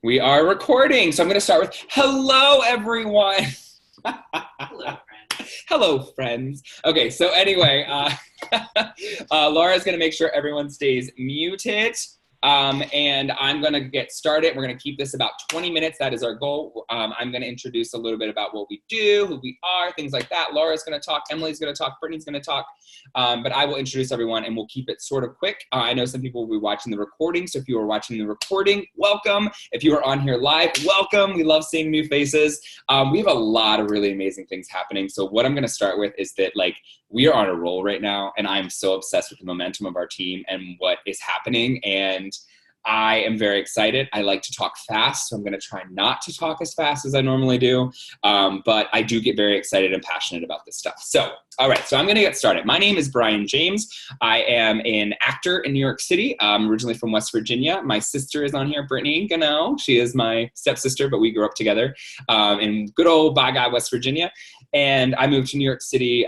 We are recording, so I'm going to start with hello, everyone. Hello, friend. Hello, friends. Okay, so anyway, Laura's going to make sure everyone stays muted, and I'm going to get started. We're going to keep this about 20 minutes. That is our goal. I'm going to introduce a little bit about what we do, who we are, things like that. Laura's going to talk. Emily's going to talk. Brittany's going to talk. But I will introduce everyone, and we'll keep it sort of quick. I know some people will be watching the recording, so if you are watching the recording, welcome. If you are on here live, welcome. We love seeing new faces. We have a lot of really amazing things happening. So what I'm going to start with is that, we are on a roll right now, and I'm so obsessed with the momentum of our team and what is happening, and I am very excited. I like to talk fast, so I'm going to try not to talk as fast as I normally do, but I do get very excited and passionate about this stuff. So, all right, so I'm going to get started. My name is Brian James. I am an actor in New York City. I'm originally from West Virginia. My sister is on here, Brittany Gano. She is my stepsister, but we grew up together in good old By Guy, West Virginia, and I moved to New York City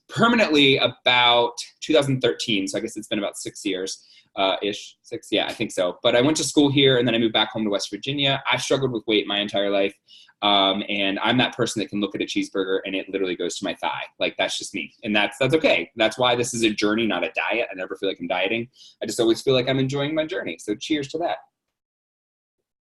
permanently about 2013, so I guess it's been about 6 years. Yeah, I think so. But I went to school here, and then I moved back home to West Virginia. I've struggled with weight my entire life, and I'm that person that can look at a cheeseburger and it literally goes to my thigh. That's just me, and that's okay. That's why this is a journey, not a diet. I never feel like I'm dieting. I just always feel like I'm enjoying my journey. So cheers to that.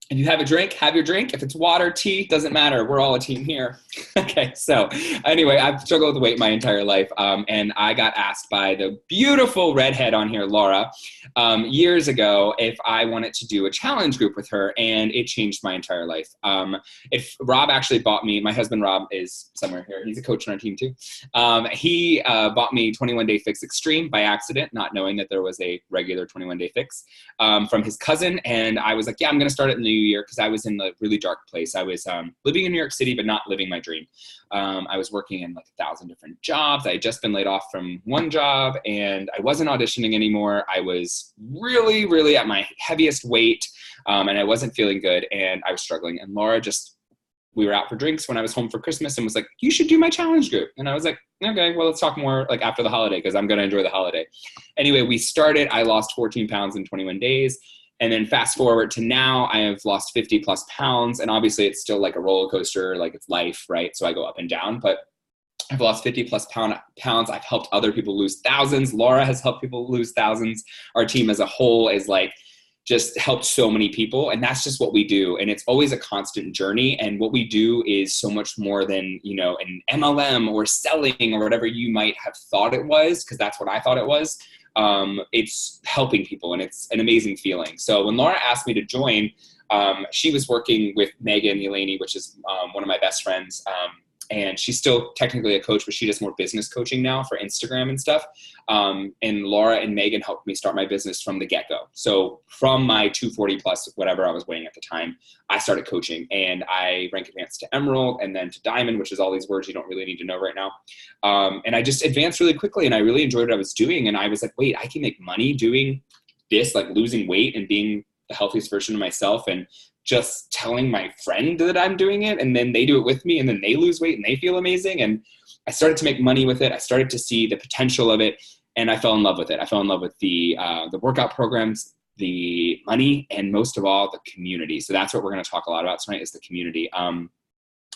If you have a drink, have your drink. If it's water, tea, doesn't matter. We're all a team here. Okay, so anyway, I've struggled with weight my entire life, and I got asked by the beautiful redhead on here, Laura, years ago if I wanted to do a challenge group with her, and it changed my entire life. If Rob actually bought me, my husband Rob is somewhere here. He's a coach on our team too. He bought me 21 Day Fix Extreme by accident, not knowing that there was a regular 21 Day Fix from his cousin, and I was like, yeah, I'm going to start it in the year because I was in a really dark place. I was living in New York City, but not living my dream. I was working in 1,000 different jobs. I had just been laid off from one job, and I wasn't auditioning anymore. I was really, really at my heaviest weight, and I wasn't feeling good, and I was struggling. And Laura we were out for drinks when I was home for Christmas and was like, you should do my challenge group. And I was like, okay, well, let's talk more after the holiday because I'm going to enjoy the holiday. Anyway, we started. I lost 14 pounds in 21 days. And then fast forward to now, I have lost 50 plus pounds. And obviously it's still like a roller coaster, it's life, right? So I go up and down, but I've lost 50 plus pounds. I've helped other people lose thousands. Laura has helped people lose thousands. Our team as a whole is just helped so many people. And that's just what we do. And it's always a constant journey. And what we do is so much more than, an MLM or selling or whatever you might have thought it was, because that's what I thought it was. It's helping people, and it's an amazing feeling. So when Laura asked me to join, she was working with Megan Elaney, which is one of my best friends. And she's still technically a coach, but she does more business coaching now for Instagram and stuff. And Laura and Megan helped me start my business from the get-go. So from my 240 plus, whatever I was weighing at the time, I started coaching, and I rank advanced to Emerald and then to Diamond, which is all these words you don't really need to know right now. And I just advanced really quickly, and I really enjoyed what I was doing. And I was like, wait, I can make money doing this, losing weight and being the healthiest version of myself, and just telling my friend that I'm doing it, and then they do it with me, and then they lose weight and they feel amazing. And I started to make money with it. I started to see the potential of it, and I fell in love with it. I fell in love with the workout programs, the money, and most of all, the community. So that's what we're going to talk a lot about tonight, is the community,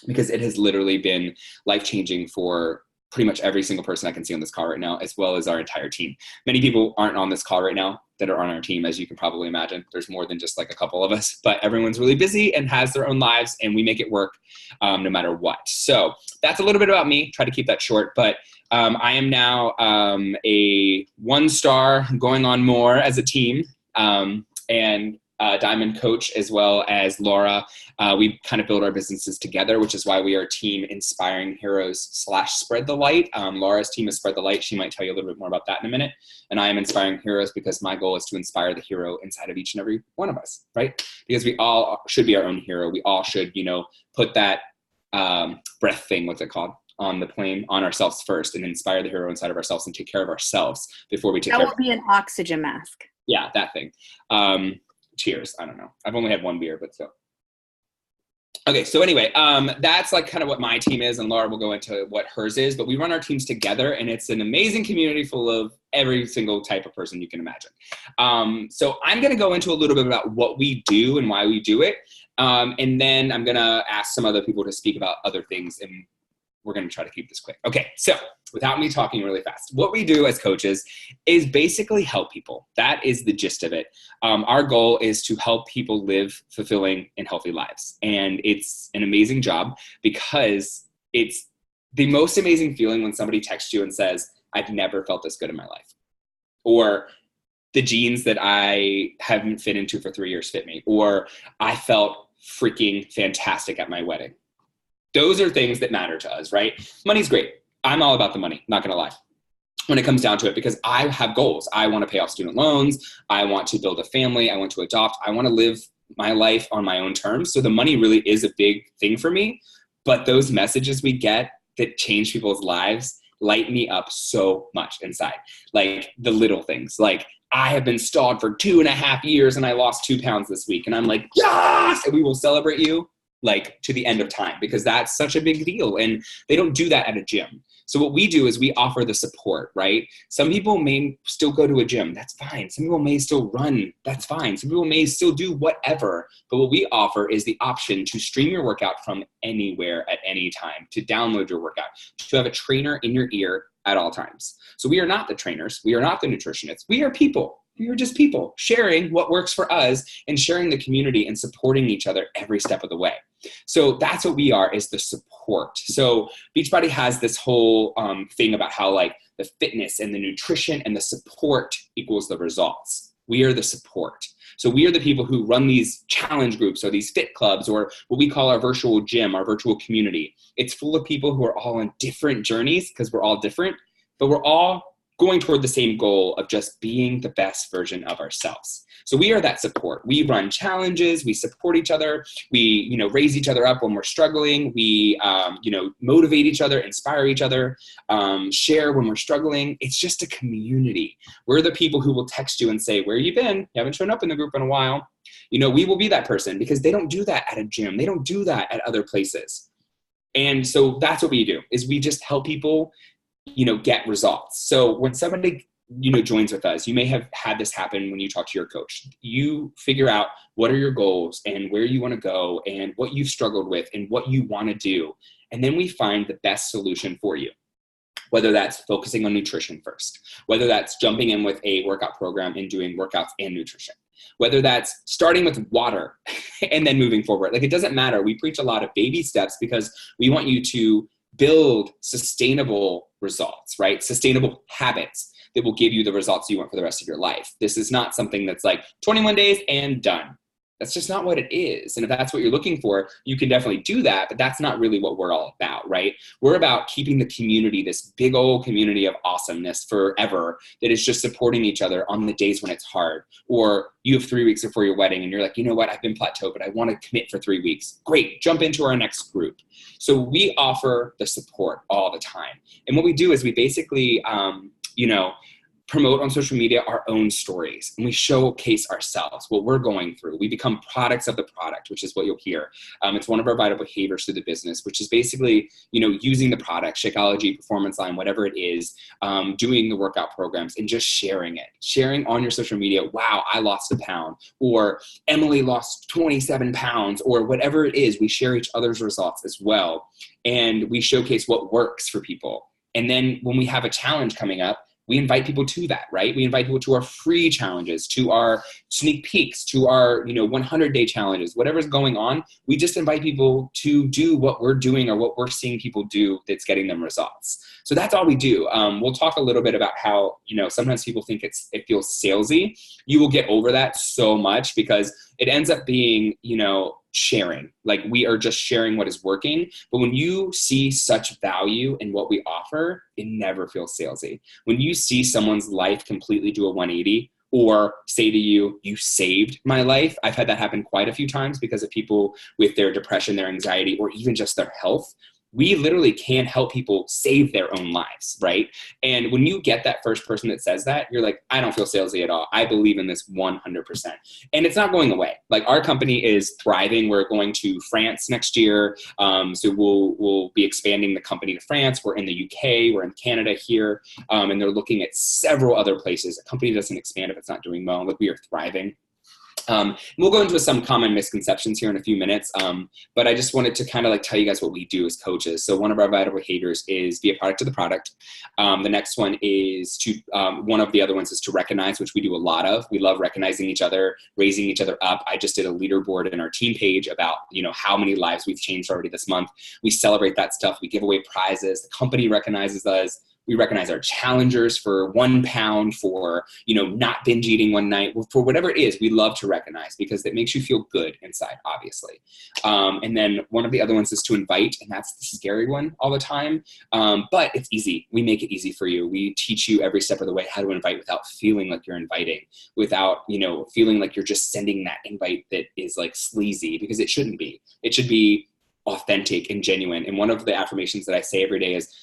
because it has literally been life-changing for pretty much every single person I can see on this call right now, as well as our entire team. Many people aren't on this call right now that are on our team, as you can probably imagine. There's more than just a couple of us, but everyone's really busy and has their own lives, and we make it work no matter what. So that's a little bit about me. Try to keep that short, but I am now a 1-star, going on more as a team, and Diamond coach, as well as Laura. We kind of build our businesses together, which is why we are Team Inspiring Heroes / Spread the Light. Laura's team is Spread the Light. She might tell you a little bit more about that in a minute. And I am Inspiring Heroes because my goal is to inspire the hero inside of each and every one of us, right? Because we all should be our own hero. We all should, put that breath thing, what's it called, on the plane, on ourselves first, and inspire the hero inside of ourselves and take care of ourselves before we take care of That will be an oxygen mask. Yeah, that thing. Cheers. I don't know. I've only had one beer, but still. Okay, so anyway, that's kind of what my team is, and Laura will go into what hers is, but we run our teams together, and it's an amazing community full of every single type of person you can imagine. So I'm going to go into a little bit about what we do and why we do it. And then I'm going to ask some other people to speak about other things, and we're going to try to keep this quick. Okay, so without me talking really fast, what we do as coaches is basically help people. That is the gist of it. Our goal is to help people live fulfilling and healthy lives. And it's an amazing job because it's the most amazing feeling when somebody texts you and says, I've never felt this good in my life. Or the jeans that I haven't fit into for 3 years fit me. Or I felt freaking fantastic at my wedding. Those are things that matter to us, right? Money's great. I'm all about the money, not gonna lie, when it comes down to it, because I have goals. I wanna pay off student loans. I want to build a family. I want to adopt. I wanna live my life on my own terms. So the money really is a big thing for me. But those messages we get that change people's lives light me up so much inside. Like the little things, like I have been stalled for 2.5 years and I lost 2 pounds this week. And I'm like, yes! And we will celebrate you like to the end of time, because that's such a big deal. And they don't do that at a gym. So what we do is we offer the support, right? Some people may still go to a gym. That's fine. Some people may still run. That's fine. Some people may still do whatever. But what we offer is the option to stream your workout from anywhere at any time, to download your workout, to have a trainer in your ear at all times. So we are not the trainers. We are not the nutritionists. We are people. We are just people sharing what works for us and sharing the community and supporting each other every step of the way. So that's what we are, is the support. So Beachbody has this whole thing about how like the fitness and the nutrition and the support equals the results. We are the support. So we are the people who run these challenge groups or these fit clubs, or what we call our virtual gym, our virtual community. It's full of people who are all on different journeys, because we're all different, but we're all going toward the same goal of just being the best version of ourselves. So we are that support. We run challenges, we support each other, we, raise each other up when we're struggling, we, motivate each other, inspire each other, share when we're struggling. It's just a community. We're the people who will text you and say, where you been? You haven't shown up in the group in a while. We will be that person, because they don't do that at a gym. They don't do that at other places. And so that's what we do, is we just help people get results. So when somebody, joins with us, you may have had this happen when you talk to your coach. You figure out what are your goals and where you want to go and what you've struggled with and what you want to do. And then we find the best solution for you, whether that's focusing on nutrition first, whether that's jumping in with a workout program and doing workouts and nutrition, whether that's starting with water and then moving forward. Like, it doesn't matter. We preach a lot of baby steps because we want you to build sustainable results, right? Sustainable habits that will give you the results you want for the rest of your life. This is not something that's like 21 days and done. That's just not what it is. And if that's what you're looking for, you can definitely do that, but that's not really what we're all about, right? We're about keeping the community, this big old community of awesomeness forever, that is just supporting each other on the days when it's hard. Or you have 3 weeks before your wedding and you're like, you know what, I've been plateaued, but I want to commit for 3 weeks. Great, jump into our next group. So we offer the support all the time. And what we do is we basically, promote on social media our own stories, and we showcase ourselves, what we're going through. We become products of the product, which is what you'll hear. It's one of our vital behaviors through the business, which is basically, using the product, Shakeology, Performance Line, whatever it is, doing the workout programs and just sharing it, sharing on your social media. Wow, I lost a pound, or Emily lost 27 pounds, or whatever it is. We share each other's results as well. And we showcase what works for people. And then when we have a challenge coming up, we invite people to that, right? We invite people to our free challenges, to our sneak peeks, to our 100-day challenges, whatever's going on. We just invite people to do what we're doing or what we're seeing people do that's getting them results. So that's all we do. We'll talk a little bit about how, sometimes people think it feels salesy. You will get over that so much, because it ends up being, sharing. Like, we are just sharing what is working. But when you see such value in what we offer, it never feels salesy. When you see someone's life completely do a 180, or say to you, you saved my life. I've had that happen quite a few times because of people with their depression, their anxiety, or even just their health. we literally can help people save their own lives, right? And when you get that first person that says that, you're like, I don't feel salesy at all. I believe in this 100%. And it's not going away. Like, our company is thriving. We're going to France next year. So we'll be expanding the company to France. We're in the UK. We're in Canada here. And they're looking at several other places. A company doesn't expand if it's not doing well. Like, we are thriving. We'll go into some common misconceptions here in a few minutes, but I just wanted to kind of like tell you guys what we do as coaches. So one of our vital behaviors is be a product of the product. The next one is one of the other ones is to recognize, which we do a lot of. We love recognizing each other, raising each other up. I just did a leaderboard in our team page about, how many lives we've changed already this month. We celebrate that stuff. We give away prizes. The company recognizes us. We recognize our challengers for 1 pound, for, not binge eating one night, for whatever it is. We love to recognize because it makes you feel good inside, obviously. And then one of the other ones is to invite, and that's the scary one all the time. But it's easy. We make it easy for you. We teach you every step of the way how to invite without feeling like you're inviting, without, feeling like you're just sending that invite that is like sleazy, because it shouldn't be. It should be authentic and genuine. And one of the affirmations that I say every day is,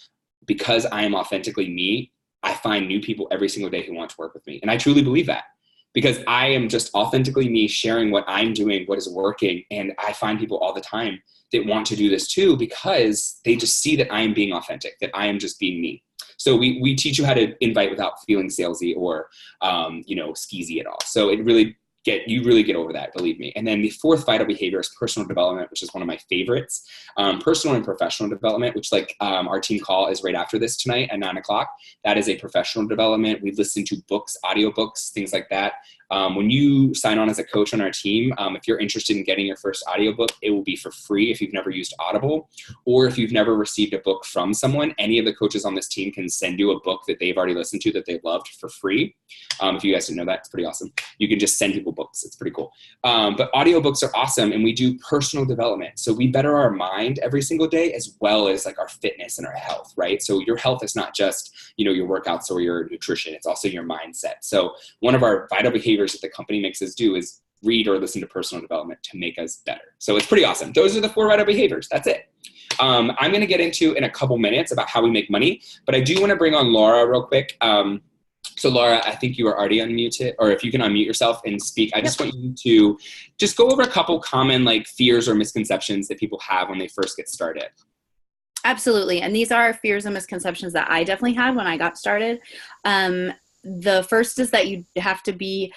because I am authentically me, I find new people every single day who want to work with me. And I truly believe that, because I am just authentically me, sharing what I'm doing, what is working. And I find people all the time that want to do this too, because they just see that I am being authentic, that I am just being me. So we teach you how to invite without feeling salesy or, skeezy at all. So you really get over that, believe me. And then the fourth vital behavior is personal development, which is one of my favorites. Personal and professional development, which our team call is right after this tonight at 9:00. That is a professional development. We listen to books, audiobooks, things like that. When you sign on as a coach on our team, if you're interested in getting your first audiobook, it will be for free if you've never used Audible, or if you've never received a book from someone. Any of the coaches on this team can send you a book that they've already listened to that they loved for free. If you guys didn't know that, it's pretty awesome. You can just send people books. It's pretty cool. But audiobooks are awesome, and we do personal development. So we better our mind every single day, as well as like our fitness and our health, right? So your health is not just, your workouts or your nutrition. It's also your mindset. So one of our vital behaviors that the company makes us do is read or listen to personal development to make us better. So it's pretty awesome. Those are the 4 vital behaviors. That's it. I'm going to get into in a couple minutes about how we make money, but I do want to bring on Laura real quick. So Laura, I think you are already unmuted, or if you can unmute yourself and speak, I just want you to just go over a couple common fears or misconceptions that people have when they first get started. Absolutely. And these are fears and misconceptions that I definitely had when I got started. The first is that you have to be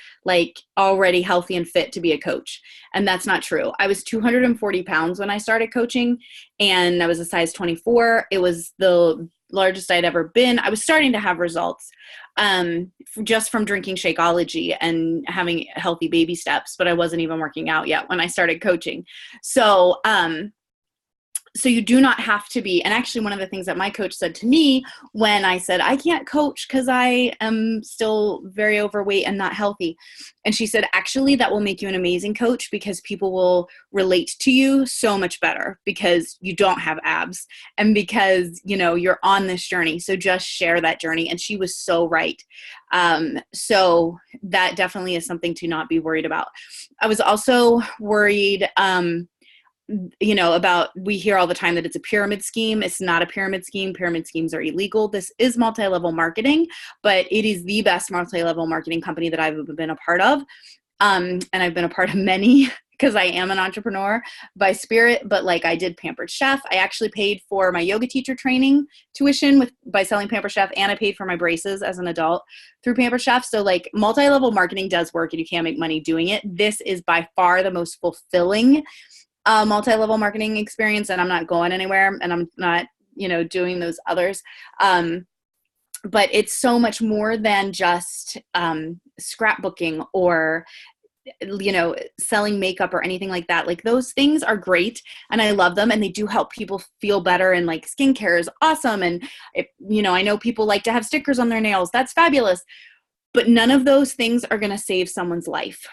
already healthy and fit to be a coach. And that's not true. I was 240 pounds when I started coaching, and I was a size 24. It was the largest I'd ever been. I was starting to have results just from drinking Shakeology and having healthy baby steps, but I wasn't even working out yet when I started coaching. So you do not have to be. And actually, one of the things that my coach said to me when I said, I can't coach because I am still very overweight and not healthy. And she said, actually, that will make you an amazing coach, because people will relate to you so much better because you don't have abs and because, you're on this journey. So just share that journey. And she was so right. So that definitely is something to not be worried about. I was also worried, about, we hear all the time that it's a pyramid scheme. It's not a pyramid scheme. Pyramid schemes are illegal. This is multi-level marketing, but it is the best multi-level marketing company that I've been a part of. And I've been a part of many because I am an entrepreneur by spirit, but I did Pampered Chef. I actually paid for my yoga teacher training tuition by selling Pampered Chef, and I paid for my braces as an adult through Pampered Chef. So multi-level marketing does work, and you can make money doing it. This is by far the most fulfilling multi-level marketing experience, and I'm not going anywhere, and I'm not, doing those others. But it's so much more than just scrapbooking or, selling makeup or anything like that. Those things are great, and I love them, and they do help people feel better, and skincare is awesome. And I know people like to have stickers on their nails. That's fabulous. But none of those things are going to save someone's life.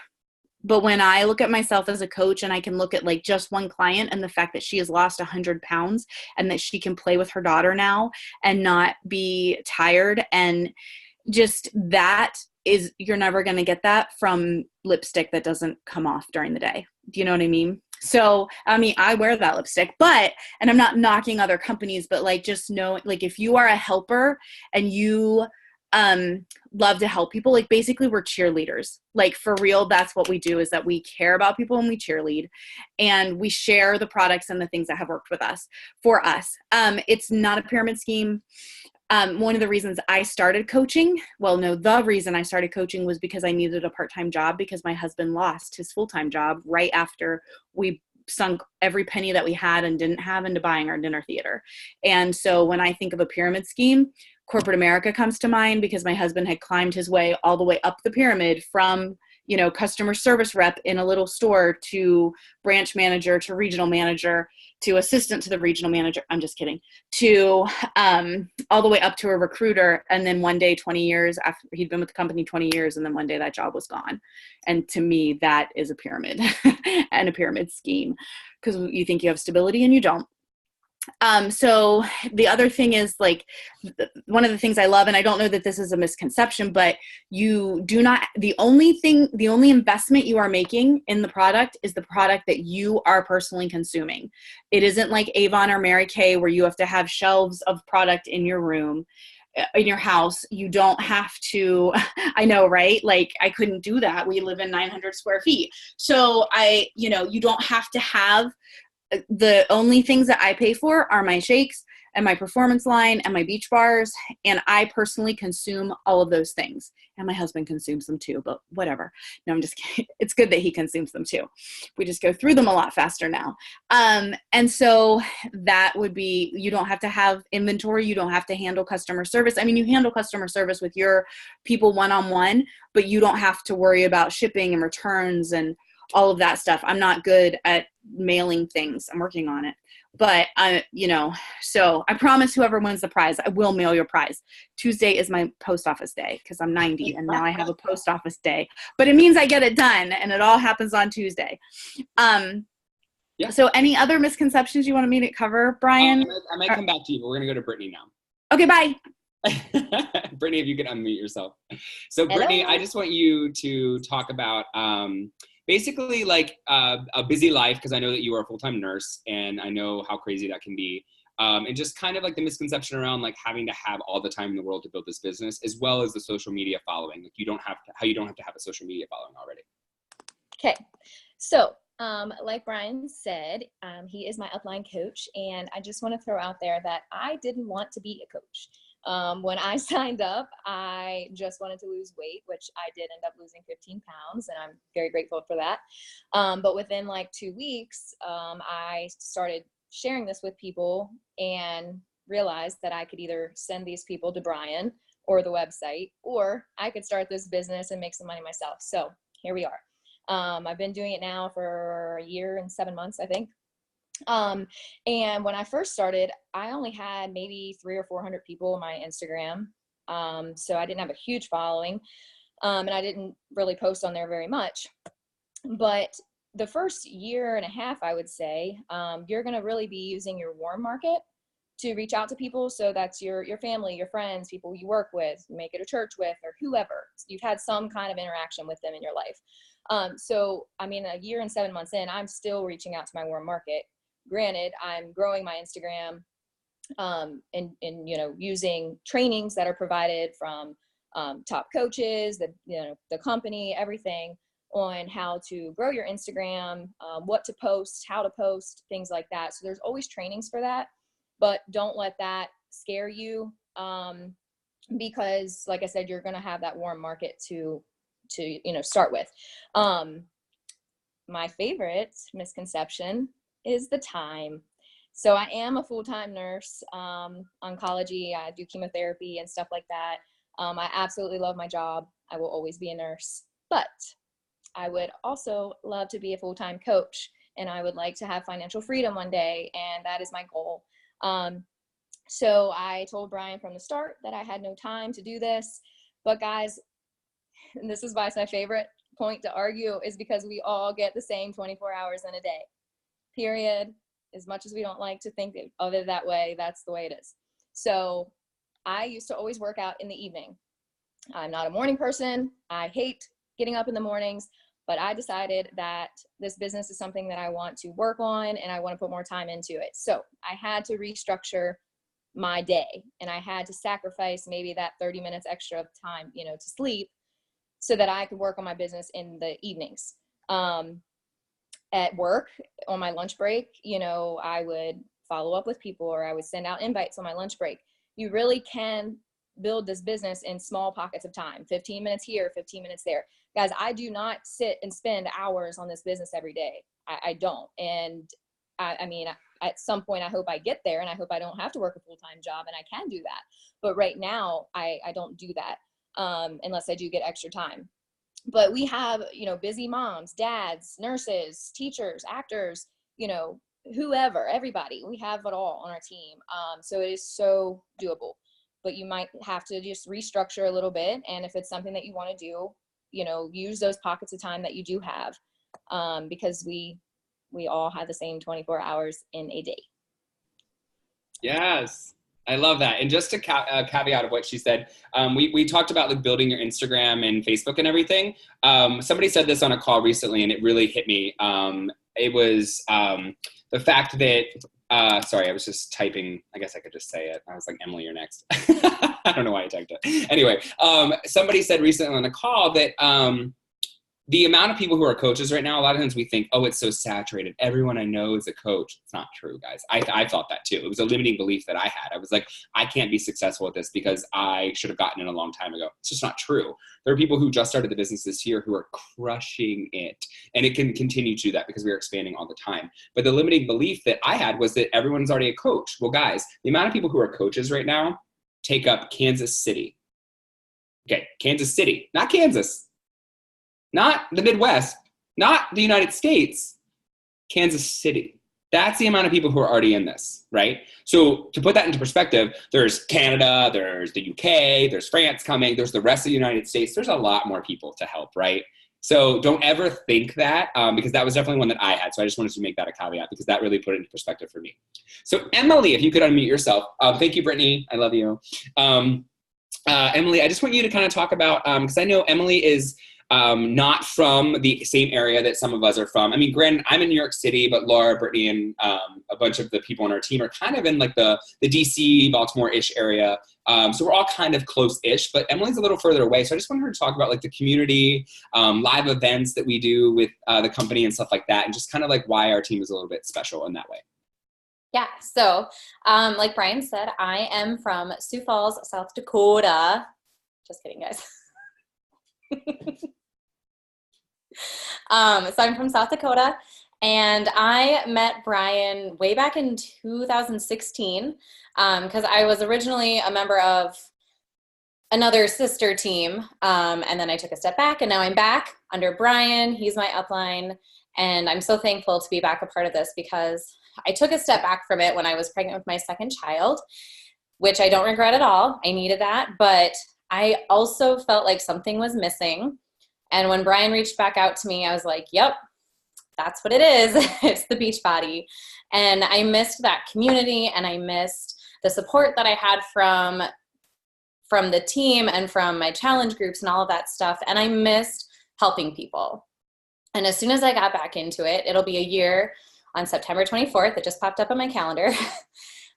But when I look at myself as a coach, and I can look at just one client and the fact that she has lost 100 pounds and that she can play with her daughter now and not be tired, and just that is, you're never going to get that from lipstick that doesn't come off during the day. Do you know what I mean? So, I mean, I wear that lipstick, and I'm not knocking other companies, but like, just know, like, if you are a helper and you love to help people, like, basically we're cheerleaders. Like, for real, that's what we do, is that we care about people and we cheerlead, and we share the products and the things that have worked with us for us. It's not a pyramid scheme. One of the reasons I started coaching, the reason I started coaching was because I needed a part-time job, because my husband lost his full-time job right after we sunk every penny that we had and didn't have into buying our dinner theater. And so when I think of a pyramid scheme, corporate America comes to mind, because my husband had climbed his way all the way up the pyramid from, customer service rep in a little store to branch manager to regional manager to assistant to the regional manager. I'm just kidding. To all the way up to a recruiter. And then one day, 20 years after he'd been with the company 20 years, and then one day that job was gone. And to me, that is a pyramid and a pyramid scheme, because you think you have stability and you don't. So the other thing is, like, one of the things I love, and I don't know that this is a misconception, but the only investment you are making in the product is the product that you are personally consuming. It isn't like Avon or Mary Kay, where you have to have shelves of product in your room, in your house. You don't have to, I know, right? Like, I couldn't do that. We live in 900 square feet. So you don't have to have. The only things that I pay for are my shakes and my performance line and my beach bars. And I personally consume all of those things. And my husband consumes them too, but whatever. No, I'm just kidding. It's good that he consumes them too. We just go through them a lot faster now. And so that would be, you don't have to have inventory. You don't have to handle customer service. I mean, you handle customer service with your people one-on-one, but you don't have to worry about shipping and returns and all of that stuff. I'm not good at mailing things. I'm working on it. But so I promise whoever wins the prize, I will mail your prize. Tuesday is my post office day, because I'm 90 and now I have a post office day. But it means I get it done, and it all happens on Tuesday. Yeah. So any other misconceptions you want me to cover, Brian? I might come back to you, but we're going to go to Brittany now. Okay, bye. Brittany, if you could unmute yourself. So Brittany, hello. I just want you to talk about basically, like, a busy life, because I know that you are a full-time nurse, and I know how crazy that can be. And just kind of like the misconception around, like, having to have all the time in the world to build this business, as well as the social media following. Like, you don't have to have a social media following already. Okay. So, like Brian said, he is my upline coach, and I just want to throw out there that I didn't want to be a coach. When I signed up, I just wanted to lose weight, which I did end up losing 15 pounds, and I'm very grateful for that. But within like 2 weeks, I started sharing this with people and realized that I could either send these people to Brian or the website, or I could start this business and make some money myself. So here we are. I've been doing it now for 1 year and 7 months, I think. And when I first started, I only had maybe 300 or 400 people on my Instagram. So I didn't have a huge following, and I didn't really post on there very much. But the first 1.5 years, I would say, you're going to really be using your warm market to reach out to people. So that's your family, your friends, people you work with, you may go to church with, or whoever. You've had some kind of interaction with them in your life. So, I mean, 1 year and 7 months in, I'm still reaching out to my warm market. Granted, I'm growing my Instagram, and using trainings that are provided from top coaches, the company, everything on how to grow your Instagram, what to post, how to post, things like that. So there's always trainings for that, but don't let that scare you, because, like I said, you're going to have that warm market to start with. My favorite misconception is the time. So I am a full-time nurse, oncology. I do chemotherapy and stuff like that. I absolutely love my job. I will always be a nurse, but I would also love to be a full-time coach, and I would like to have financial freedom one day, and that is my goal. So I told Brian from the start that I had no time to do this, but guys, and this is why it's my favorite point to argue, is because we all get the same 24 hours in a day, period. As much as we don't like to think of it that way, that's the way it is. So I used to always work out in the evening. I'm not a morning person. I hate getting up in the mornings, but I decided that this business is something that I want to work on and I want to put more time into it. So I had to restructure my day, and I had to sacrifice maybe that 30 minutes extra of time, you know, to sleep so that I could work on my business in the evenings. At work on my lunch break, you know, I would follow up with people, or I would send out invites on my lunch break. You really can build this business in small pockets of time, 15 minutes here, 15 minutes there. Guys, I do not sit and spend hours on this business every day. I don't. And I mean, at some point, I hope I get there, and I hope I don't have to work a full-time job and I can do that. But right now, I don't do that unless I do get extra time. But we have, you know, busy moms, dads, nurses, teachers, actors, you know, whoever, everybody. We have it all on our team. So it is so doable. But you might have to just restructure a little bit. And if it's something that you want to do, you know, use those pockets of time that you do have, because we all have the same 24 hours in a day. Yes. I love that. And just a caveat of what she said, we talked about like building your Instagram and Facebook and everything. Somebody said this on a call recently and it really hit me. It was the fact that, sorry, I was just typing. I guess I could just say it. I was like, Emily, you're next. I don't know why I typed it. Anyway, somebody said recently on a call that the amount of people who are coaches right now, a lot of times we think, oh, it's so saturated. Everyone I know is a coach. It's not true, guys. I thought that too. It was a limiting belief that I had. I was like, I can't be successful at this because I should have gotten in a long time ago. It's just not true. There are people who just started the business this year who are crushing it. And it can continue to do that because we are expanding all the time. But the limiting belief that I had was that everyone's already a coach. Well, guys, the amount of people who are coaches right now take up Kansas City. Okay, Kansas City, not Kansas. Not the Midwest, not the United States, Kansas City. That's the amount of people who are already in this, right? So to put that into perspective, there's Canada, there's the UK, there's France coming, there's the rest of the United States. There's a lot more people to help, right? So don't ever think that, because that was definitely one that I had. So I just wanted to make that a caveat because that really put it into perspective for me. So Emily, if you could unmute yourself. Thank you, Brittany. I love you. Emily, I just want you to kind of talk about, because I know Emily is not from the same area that some of us are from. I mean, granted, I'm in New York City, but Laura, Brittany, and a bunch of the people on our team are kind of in like the DC, Baltimore-ish area. So we're all kind of close-ish, but Emily's a little further away. So I just wanted her to talk about like the community, live events that we do with the company and stuff like that, and just kind of like why our team is a little bit special in that way. Yeah, so like Brian said, I am from Sioux Falls, South Dakota. Just kidding, guys. So I'm from South Dakota, and I met Brian way back in 2016 because I was originally a member of another sister team, and then I took a step back, and now I'm back under Brian. He's my upline, and I'm so thankful to be back a part of this because I took a step back from it when I was pregnant with my second child, which I don't regret at all. I needed that, but I also felt like something was missing. And when Brian reached back out to me, I was like, yep, that's what it is. It's the Beachbody. And I missed that community, and I missed the support that I had from the team and from my challenge groups and all of that stuff. And I missed helping people. And as soon as I got back into it, it'll be a year on September 24th. It just popped up on my calendar.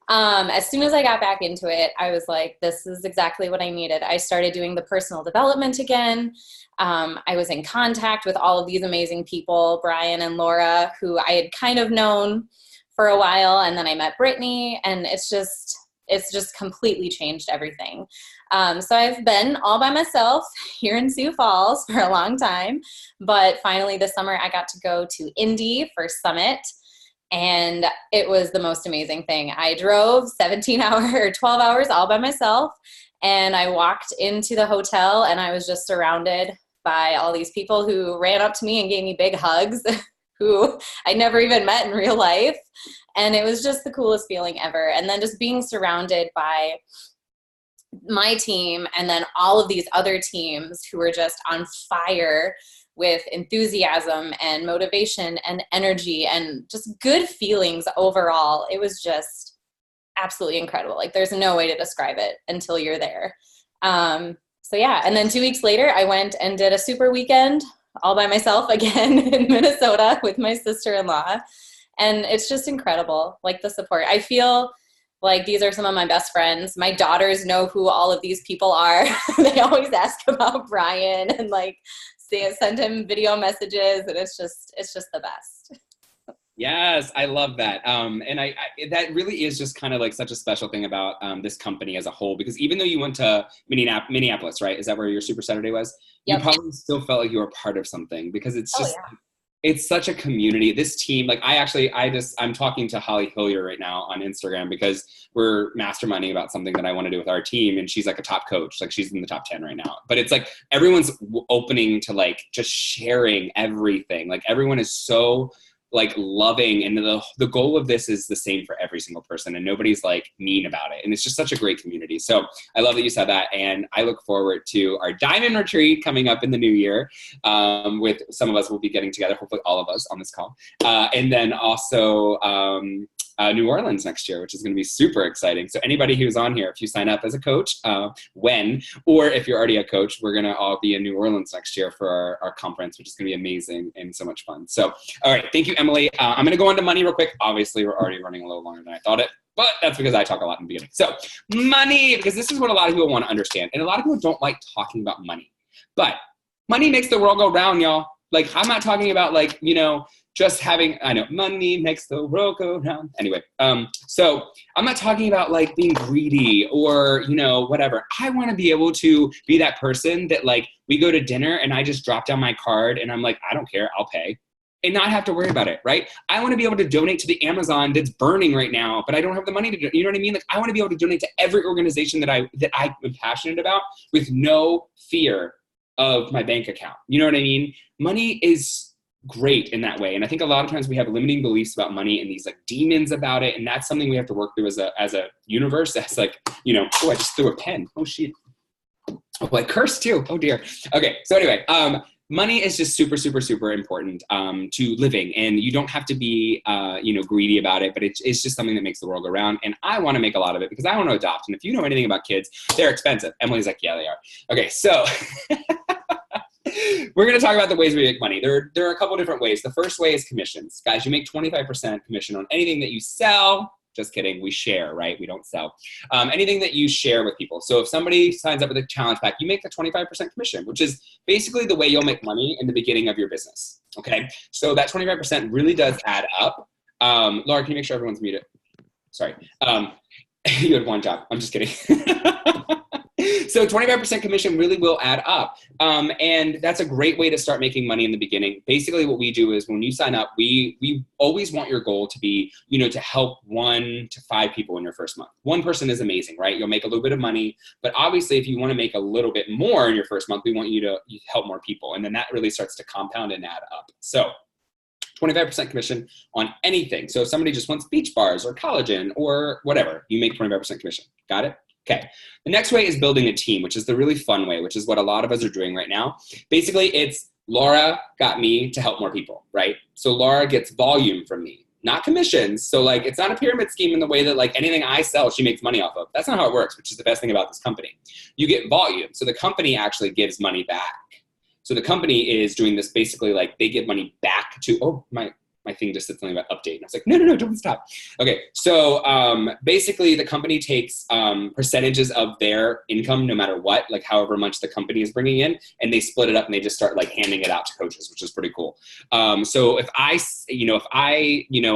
As soon as I got back into it, I was like, this is exactly what I needed. I started doing the personal development again. I was in contact with all of these amazing people, Brian and Laura, who I had kind of known for a while. And then I met Brittany, and it's just completely changed everything. So I've been all by myself here in Sioux Falls for a long time, but finally this summer I got to go to Indy for Summit. And it was the most amazing thing. I drove 12 hours all by myself, and I walked into the hotel, and I was just surrounded by all these people who ran up to me and gave me big hugs, who I never even met in real life. And it was just the coolest feeling ever. And then just being surrounded by my team and then all of these other teams who were just on fire with enthusiasm and motivation and energy and just good feelings overall. It was just absolutely incredible. Like, there's no way to describe it until you're there. So yeah, and then 2 weeks later, I went and did a super weekend all by myself again in Minnesota with my sister-in-law. And it's just incredible, like the support. I feel like these are some of my best friends. My daughters know who all of these people are. They always ask about Brian and like send him video messages, and it's just the best. Yes, I love that. And I that really is just kind of like such a special thing about this company as a whole, because even though you went to Minneapolis, right? Is that where your Super Saturday was? Yep. You probably still felt like you were part of something, because it's just, Oh, yeah. It's such a community. This team, like I'm talking to Holly Hillier right now on Instagram because we're masterminding about something that I want to do with our team. And she's like a top coach, like she's in the top 10 right now, but it's like, everyone's opening to like just sharing everything. Like everyone is so like loving, and the goal of this is the same for every single person, and nobody's like mean about it. And it's just such a great community. So I love that you said that. And I look forward to our diamond retreat coming up in the new year. With some of us will be getting together, hopefully all of us on this call. And then also, New Orleans next year, which is going to be super exciting. So anybody who's on here, if you sign up as a coach, or if you're already a coach, we're going to all be in New Orleans next year for our conference, which is going to be amazing and so much fun. So, all right. Thank you, Emily. I'm going to go on to money real quick. Obviously, we're already running a little longer than I thought it, but that's because I talk a lot in the beginning. So money, because this is what a lot of people want to understand. And a lot of people don't like talking about money, but money makes the world go round, y'all. Like, I'm not talking about like, just having, I know money makes the world go round. Anyway, so I'm not talking about like being greedy or, whatever. I want to be able to be that person that like, we go to dinner and I just drop down my card and I'm like, I don't care, I'll pay, and not have to worry about it, right? I want to be able to donate to the Amazon that's burning right now, but I don't have the money to do, you know what I mean? Like, I want to be able to donate to every organization that I'm passionate about with no fear of my bank account. You know what I mean? Money is great in that way. And I think a lot of times we have limiting beliefs about money and these like demons about it. And that's something we have to work through as a universe. As like, oh, I just threw a pen. Oh shit. Oh, I cursed too. Oh dear. Okay. So anyway, money is just super, super, super important to living. And you don't have to be, greedy about it, but it's just something that makes the world go round. And I want to make a lot of it because I want to adopt. And if you know anything about kids, they're expensive. Emily's like, yeah, they are. Okay. So we're going to talk about the ways we make money. There are a couple different ways. The first way is commissions. Guys, you make 25% commission on anything that you sell. Just kidding. We share, right? We don't sell. Anything that you share with people. So if somebody signs up with a challenge pack, you make a 25% commission, which is basically the way you'll make money in the beginning of your business. Okay. So that 25% really does add up. Laura, can you make sure everyone's muted? Sorry. You had one job. I'm just kidding. So 25% commission really will add up. And that's a great way to start making money in the beginning. Basically what we do is when you sign up, we always want your goal to be, to help 1 to 5 people in your first month. One person is amazing, right? You'll make a little bit of money, but obviously if you want to make a little bit more in your first month, we want you to help more people. And then that really starts to compound and add up. So 25% commission on anything. So if somebody just wants beach bars or collagen or whatever, you make 25% commission. Got it? Okay. The next way is building a team, which is the really fun way, which is what a lot of us are doing right now. Basically, it's Laura got me to help more people, right? So Laura gets volume from me, not commissions. So like, it's not a pyramid scheme in the way that like anything I sell, she makes money off of. That's not how it works, which is the best thing about this company. You get volume. So the company actually gives money back. So the company is doing this basically like they give money back to, oh, my thing just said something about update. And I was like, no, don't stop. Okay. So basically the company takes percentages of their income, no matter what, like however much the company is bringing in, and they split it up and they just start like handing it out to coaches, which is pretty cool. So if I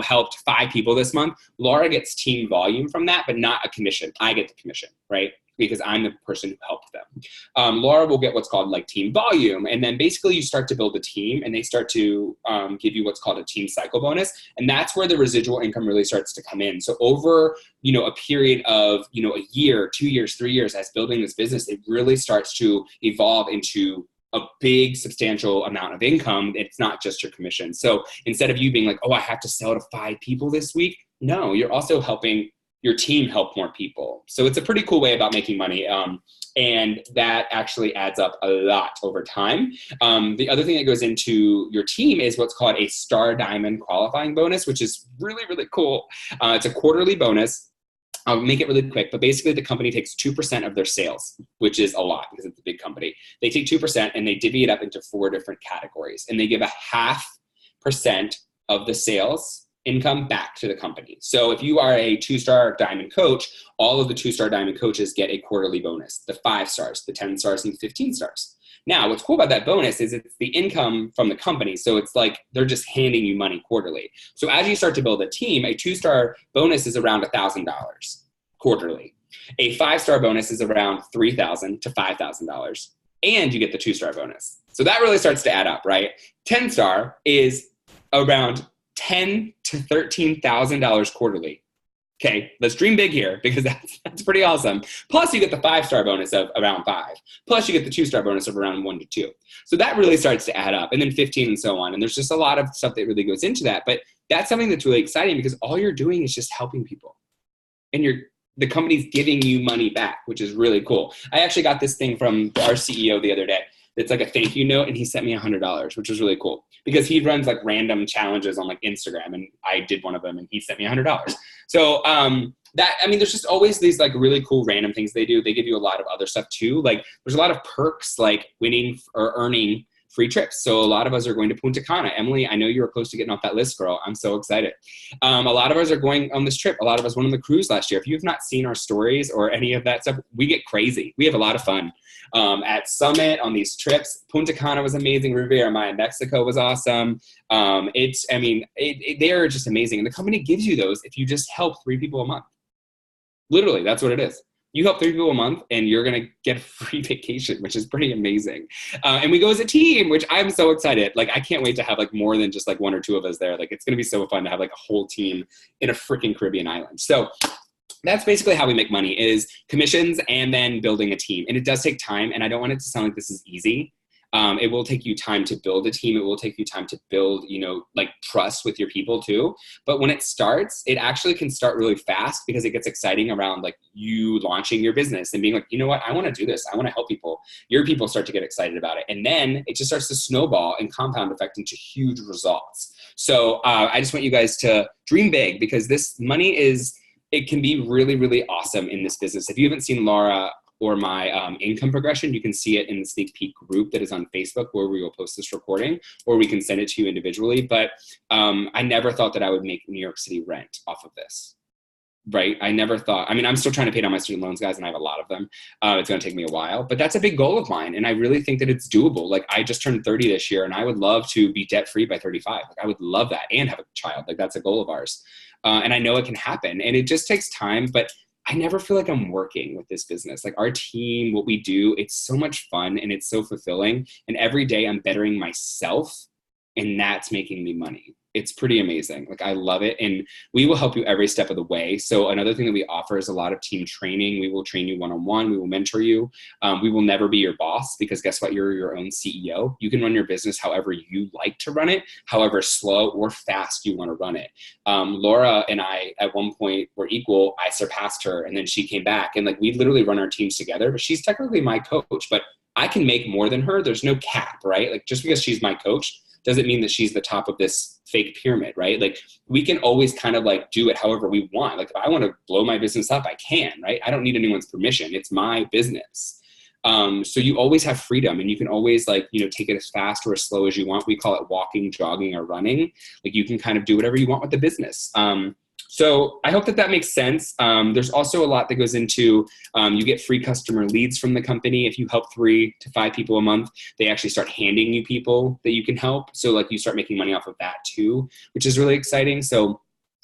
helped 5 people this month, Laura gets team volume from that, but not a commission. I get the commission, right? Because I'm the person who helped them. Laura will get what's called like team volume. And then basically you start to build a team and they start to give you what's called a team cycle bonus. And that's where the residual income really starts to come in. So over, a period of, a year, 2 years, 3 years as building this business, it really starts to evolve into a big substantial amount of income. It's not just your commission. So instead of you being like, oh, I have to sell to 5 people this week. No, you're also helping your team help more people. So it's a pretty cool way about making money. And that actually adds up a lot over time. The other thing that goes into your team is what's called a Star Diamond qualifying bonus, which is really, really cool. It's a quarterly bonus. I'll make it really quick, but basically the company takes 2% of their sales, which is a lot because it's a big company. They take 2% and they divvy it up into 4 different categories, and they give 0.5% of the sales income back to the company. So if you are a 2-star diamond coach, all of the 2-star diamond coaches get a quarterly bonus, the 5 stars, the 10 stars, and 15 stars. Now, what's cool about that bonus is it's the income from the company. So it's like they're just handing you money quarterly. So as you start to build a team, a 2-star bonus is around $1,000 quarterly. A 5-star bonus is around $3,000 to $5,000. And you get the 2-star bonus. So that really starts to add up, right? 10-star is around $10,000 to $13,000 quarterly. Okay, let's dream big here because that's pretty awesome. Plus you get the 5-star bonus of around 5. Plus you get the 2-star bonus of around 1 to 2. So that really starts to add up, and then 15 and so on. And there's just a lot of stuff that really goes into that. But that's something that's really exciting because all you're doing is just helping people. And the company's giving you money back, which is really cool. I actually got this thing from our CEO the other day. It's like a thank you note, and he sent me $100, which was really cool because he runs like random challenges on like Instagram, and I did one of them and he sent me $100. So there's just always these like really cool random things they do. They give you a lot of other stuff too. Like there's a lot of perks like winning or earning free trips. So a lot of us are going to Punta Cana. Emily, I know you were close to getting off that list, girl. I'm so excited. A lot of us are going on this trip. A lot of us went on the cruise last year. If you've not seen our stories or any of that stuff, we get crazy. We have a lot of fun at Summit on these trips. Punta Cana was amazing. Riviera Maya, Mexico was awesome. They are just amazing. And the company gives you those if you just help 3 people a month. Literally, that's what it is. You help 3 people a month and you're going to get a free vacation, which is pretty amazing. And we go as a team, which I'm so excited. Like, I can't wait to have like more than just like 1 or 2 of us there. Like, it's going to be so fun to have like a whole team in a freaking Caribbean island. So that's basically how we make money, is commissions and then building a team. And it does take time. And I don't want it to sound like this is easy. It will take you time to build a team. It will take you time to build, like trust with your people too. But when it starts, it actually can start really fast because it gets exciting around like you launching your business and being like, you know what, I want to do this. I want to help people. Your people start to get excited about it. And then it just starts to snowball and compound effect into huge results. So I just want you guys to dream big because this money it can be really, really awesome in this business. If you haven't seen Laura or my income progression, you can see it in the sneak peek group that is on Facebook where we will post this recording, or we can send it to you individually. But I never thought that I would make New York City rent off of this, right? I never thought, I'm still trying to pay down my student loans, guys, and I have a lot of them. It's gonna take me a while, but that's a big goal of mine. And I really think that it's doable. Like I just turned 30 this year and I would love to be debt-free by 35. Like I would love that and have a child. Like that's a goal of ours. And I know it can happen and it just takes time, but I never feel like I'm working with this business. Like our team, what we do, it's so much fun and it's so fulfilling. And every day I'm bettering myself and that's making me money. It's pretty amazing. Like I love it. And we will help you every step of the way. So another thing that we offer is a lot of team training. We will train you one-on-one. We will mentor you. We will never be your boss because guess what? You're your own CEO. You can run your business however you like to run it, however slow or fast you want to run it. Laura and I at one point were equal. I surpassed her and then she came back and like we literally run our teams together, but she's technically my coach, but I can make more than her. There's no cap, right? Like just because she's my coach doesn't mean that she's the top of this fake pyramid, right? Like we can always kind of like do it however we want. Like if I want to blow my business up, I can, right? I don't need anyone's permission. It's my business. So you always have freedom and you can always like, take it as fast or as slow as you want. We call it walking, jogging, or running. Like you can kind of do whatever you want with the business. So I hope that makes sense. There's also a lot that goes into, you get free customer leads from the company. If you help 3 to 5 people a month, they actually start handing you people that you can help. So like you start making money off of that too, which is really exciting. So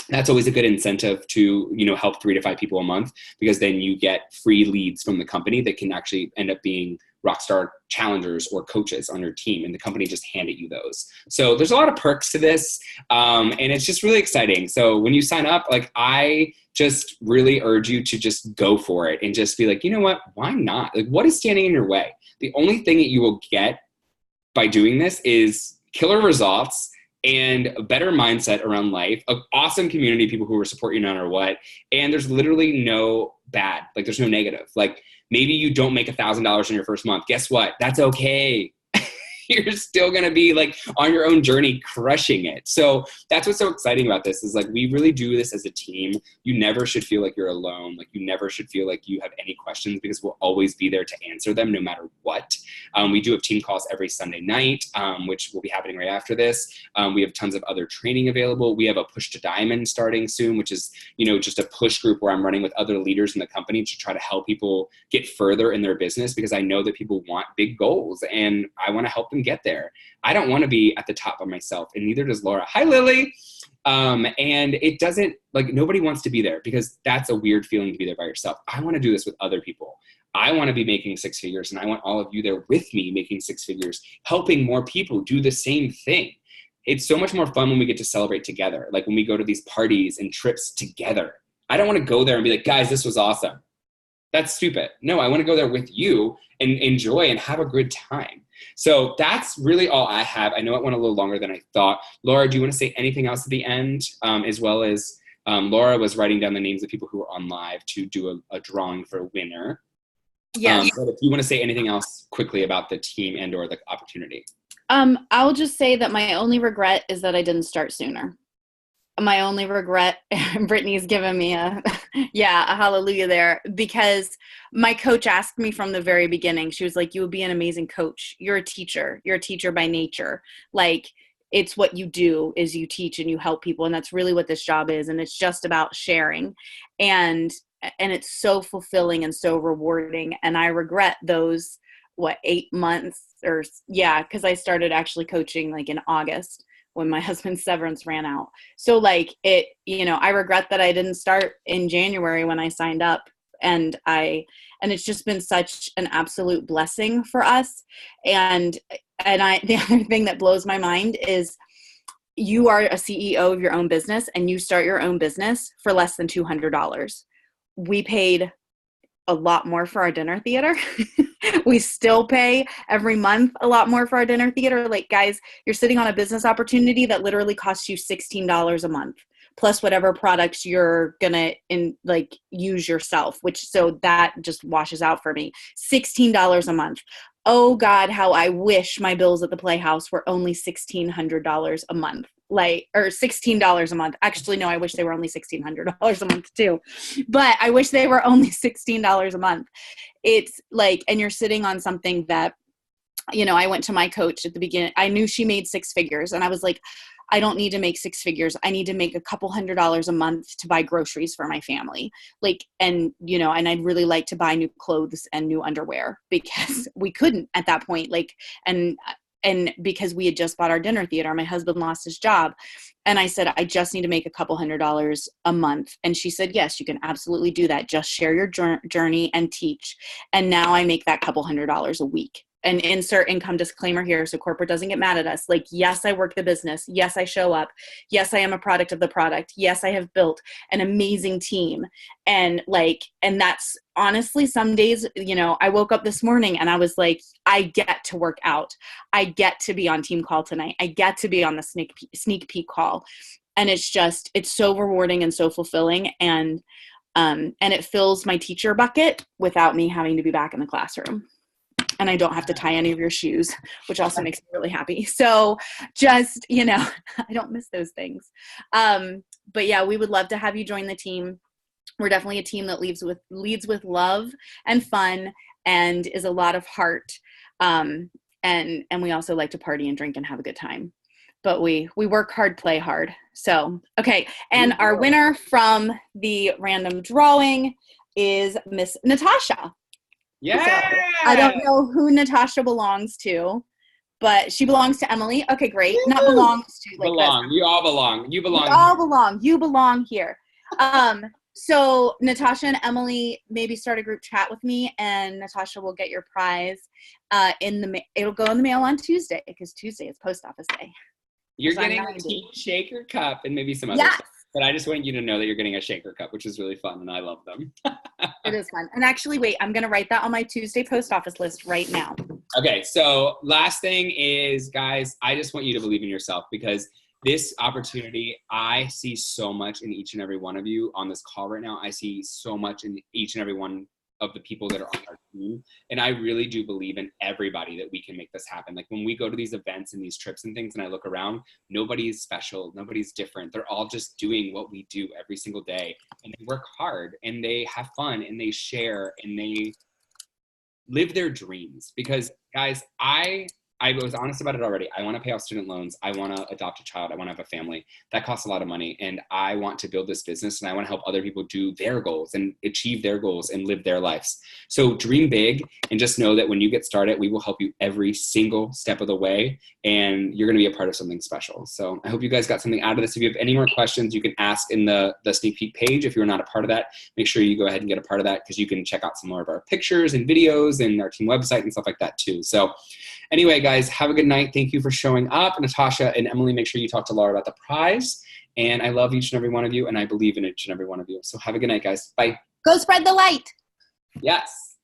that's always a good incentive to, help 3 to 5 people a month because then you get free leads from the company that can actually end up being rockstar challengers or coaches on your team, and the company just handed you those. So there's a lot of perks to this, and it's just really exciting. So when you sign up, like I just really urge you to just go for it and just be like, you know what, why not? Like what is standing in your way? The only thing that you will get by doing this is killer results and a better mindset around life, an awesome community, people who will support you no matter what. And there's literally no bad, like there's no negative. Like maybe you don't make $1,000 in your first month. Guess what? That's okay. you're still going to be like on your own journey crushing it. So that's what's so exciting about this is like, we really do this as a team. You never should feel like you're alone. Like you never should feel like you have any questions, because we'll always be there to answer them no matter what. We do have team calls every Sunday night, which will be happening right after this. We have tons of other training available. We have a Push to Diamond starting soon, which is, just a push group where I'm running with other leaders in the company to try to help people get further in their business, because I know that people want big goals and I want to help them get there. I don't want to be at the top by myself, and neither does Laura. Hi, Lily. And it doesn't, like, nobody wants to be there, because that's a weird feeling to be there by yourself. I want to do this with other people. I want to be making six figures, and I want all of you there with me making six figures, helping more people do the same thing. It's so much more fun when we get to celebrate together. Like when we go to these parties and trips together. I don't want to go there and be like, guys, this was awesome. That's stupid. No, I want to go there with you and enjoy and have a good time. So that's really all I have. I know it went a little longer than I thought. Laura, do you want to say anything else at the end? As well as Laura was writing down the names of people who were on live to do a drawing for a winner. Yes. But if you want to say anything else quickly about the team and or the opportunity. I'll just say that my only regret is that I didn't start sooner. My only regret, Brittany's given me a hallelujah there, because my coach asked me from the very beginning, she was like, you would be an amazing coach. You're a teacher by nature. Like, it's what you do is you teach and you help people. And that's really what this job is. And it's just about sharing. And it's so fulfilling and so rewarding. And I regret those, 8 months because I started actually coaching like in August, when my husband's severance ran out. So like I regret that I didn't start in January when I signed up, and it's just been such an absolute blessing for us. And the other thing that blows my mind is you are a CEO of your own business and you start your own business for less than $200. We paid a lot more for our dinner theater. We still pay every month a lot more for our dinner theater. Like, guys, you're sitting on a business opportunity that literally costs you $16 a month, plus whatever products you're gonna use yourself, so that just washes out for me. $16 a month. Oh God, how I wish my bills at the Playhouse were only $1,600 a month. Or $16 a month. Actually, no, I wish they were only $1,600 a month too. But I wish they were only $16 a month. It's like, and you're sitting on something that, I went to my coach at the beginning. I knew she made six figures, and I was like, I don't need to make six figures. I need to make a couple $100s a month to buy groceries for my family. And I'd really like to buy new clothes and new underwear, because we couldn't at that point. And because we had just bought our dinner theater, my husband lost his job. And I said, I just need to make a couple $100s a month. And she said, yes, you can absolutely do that. Just share your journey and teach. And now I make that couple $100s a week. And insert income disclaimer here, so corporate doesn't get mad at us. Like, yes, I work the business. Yes, I show up. Yes, I am a product of the product. Yes, I have built an amazing team. And that's honestly, some days, I woke up this morning and I was like, I get to work out. I get to be on team call tonight. I get to be on the sneak peek call. And it's so rewarding and so fulfilling. And it fills my teacher bucket without me having to be back in the classroom. And I don't have to tie any of your shoes, which also makes me really happy. So just, I don't miss those things. But yeah, we would love to have you join the team. We're definitely a team that leads with love and fun, and is a lot of heart. And we also like to party and drink and have a good time. But we work hard, play hard. So, okay. And our winner from the random drawing is Miss Natasha. Yeah. So, I don't know who Natasha belongs to, but she belongs to Emily. Okay, great. Not belongs to. Belong. You all belong. You belong. You all belong. You belong here. So Natasha and Emily maybe start a group chat with me, and Natasha will get your prize. It'll go in the mail on Tuesday, because Tuesday is post office day. You're getting a Team Shaker cup and maybe some other stuff. But I just want you to know that you're getting a shaker cup, which is really fun, and I love them. It is fun. And actually, wait, I'm going to write that on my Tuesday post office list right now. Okay, so last thing is, guys, I just want you to believe in yourself, because this opportunity, I see so much in each and every one of you on this call right now. I see so much in each and every one of the people that are on our team. And I really do believe in everybody that we can make this happen. Like when we go to these events and these trips and things, and I look around, nobody's special, nobody's different. They're all just doing what we do every single day. And they work hard and they have fun and they share and they live their dreams. Because guys, I was honest about it already. I want to pay off student loans. I want to adopt a child. I want to have a family. That costs a lot of money. And I want to build this business and I want to help other people do their goals and achieve their goals and live their lives. So dream big and just know that when you get started, we will help you every single step of the way. And you're going to be a part of something special. So I hope you guys got something out of this. If you have any more questions, you can ask in the sneak peek page. If you're not a part of that, make sure you go ahead and get a part of that because you can check out some more of our pictures and videos and our team website and stuff like that too. So anyway, guys, have a good night. Thank you for showing up. Natasha and Emily, make sure you talk to Laura about the prize. And I love each and every one of you, and I believe in each and every one of you. So have a good night, guys. Bye. Go spread the light. Yes.